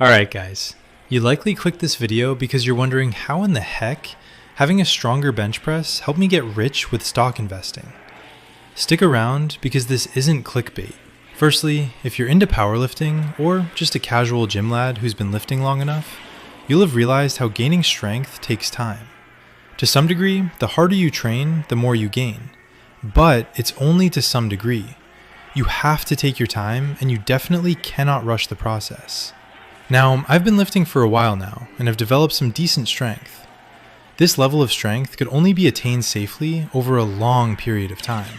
Alright guys, you likely clicked this video because you're wondering how in the heck having a stronger bench press helped me get rich with stock investing. Stick around because this isn't clickbait. Firstly, if you're into powerlifting or just a casual gym lad who's been lifting long enough, you'll have realized how gaining strength takes time. To some degree, the harder you train, the more you gain. But it's only to some degree. You have to take your time, and you definitely cannot rush the process. Now, I've been lifting for a while now, and have developed some decent strength. This level of strength could only be attained safely over a long period of time.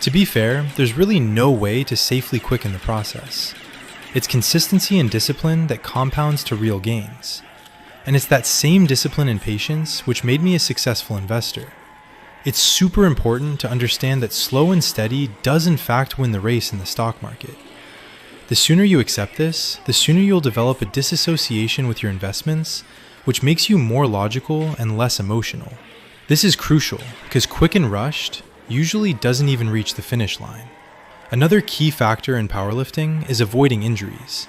To be fair, there's really no way to safely quicken the process. It's consistency and discipline that compounds to real gains. And it's that same discipline and patience which made me a successful investor. It's super important to understand that slow and steady does in fact win the race in the stock market. The sooner you accept this, the sooner you'll develop a disassociation with your investments, which makes you more logical and less emotional. This is crucial because quick and rushed usually doesn't even reach the finish line. Another key factor in powerlifting is avoiding injuries.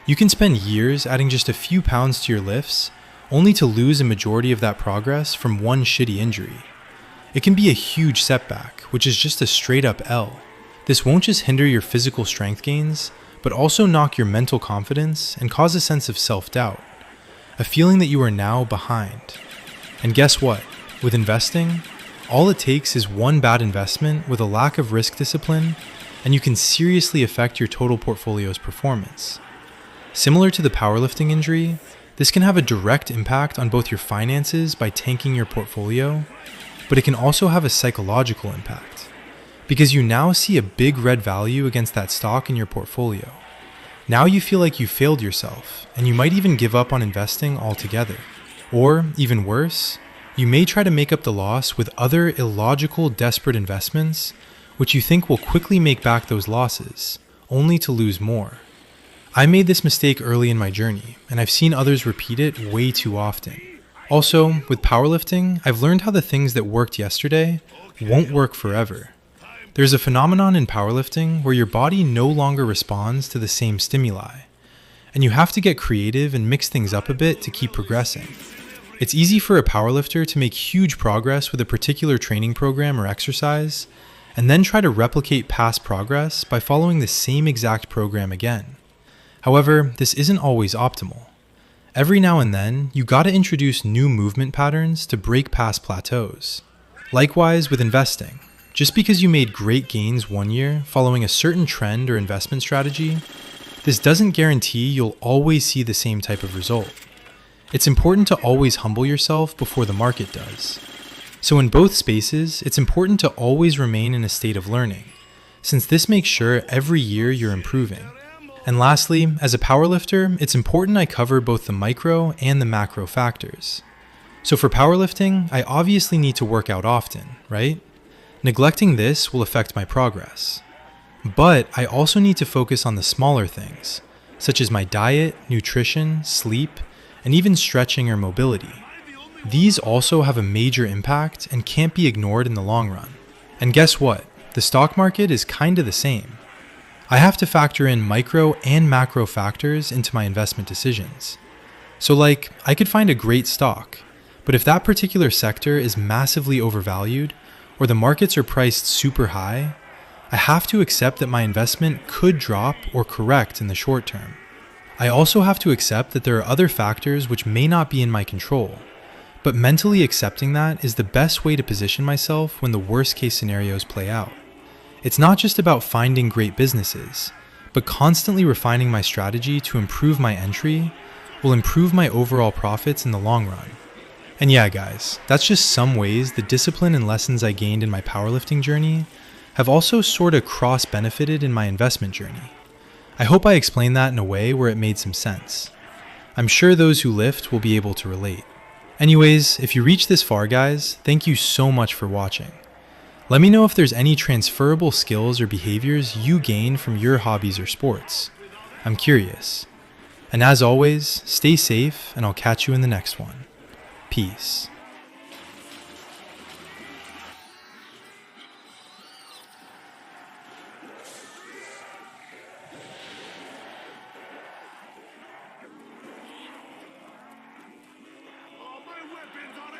You can spend years adding just a few pounds to your lifts, only to lose a majority of that progress from one shitty injury. It can be a huge setback, which is just a straight up L. This won't just hinder your physical strength gains, but also knock your mental confidence and cause a sense of self-doubt, a feeling that you are now behind. And guess what? With investing, all it takes is one bad investment with a lack of risk discipline, and you can seriously affect your total portfolio's performance. Similar to the powerlifting injury, this can have a direct impact on both your finances by tanking your portfolio, but it can also have a psychological impact, because you now see a big red value against that stock in your portfolio. Now you feel like you failed yourself, and you might even give up on investing altogether. Or, even worse, you may try to make up the loss with other illogical, desperate investments, which you think will quickly make back those losses, only to lose more. I made this mistake early in my journey, and I've seen others repeat it way too often. Also, with powerlifting, I've learned how the things that worked yesterday won't work forever. There's a phenomenon in powerlifting where your body no longer responds to the same stimuli, and you have to get creative and mix things up a bit to keep progressing. It's easy for a powerlifter to make huge progress with a particular training program or exercise, and then try to replicate past progress by following the same exact program again. However, this isn't always optimal. Every now and then, you gotta introduce new movement patterns to break past plateaus. Likewise with investing. Just because you made great gains one year following a certain trend or investment strategy, this doesn't guarantee you'll always see the same type of result. It's important to always humble yourself before the market does. So in both spaces, it's important to always remain in a state of learning, since this makes sure every year you're improving. And lastly, as a powerlifter, it's important I cover both the micro and the macro factors. So for powerlifting, I obviously need to work out often, right? Neglecting this will affect my progress. But I also need to focus on the smaller things, such as my diet, nutrition, sleep, and even stretching or mobility. These also have a major impact and can't be ignored in the long run. And guess what? The stock market is kinda the same. I have to factor in micro and macro factors into my investment decisions. So I could find a great stock, but if that particular sector is massively overvalued, or the markets are priced super high, I have to accept that my investment could drop or correct in the short term. I also have to accept that there are other factors which may not be in my control, but mentally accepting that is the best way to position myself when the worst case scenarios play out. It's not just about finding great businesses, but constantly refining my strategy to improve my entry will improve my overall profits in the long run. And yeah, guys, that's just some ways the discipline and lessons I gained in my powerlifting journey have also sorta cross-benefited in my investment journey. I hope I explained that in a way where it made some sense. I'm sure those who lift will be able to relate. Anyways, if you reached this far, guys, thank you so much for watching. Let me know if there's any transferable skills or behaviors you gain from your hobbies or sports. I'm curious. And as always, stay safe, and I'll catch you in the next one. Peace. Hands on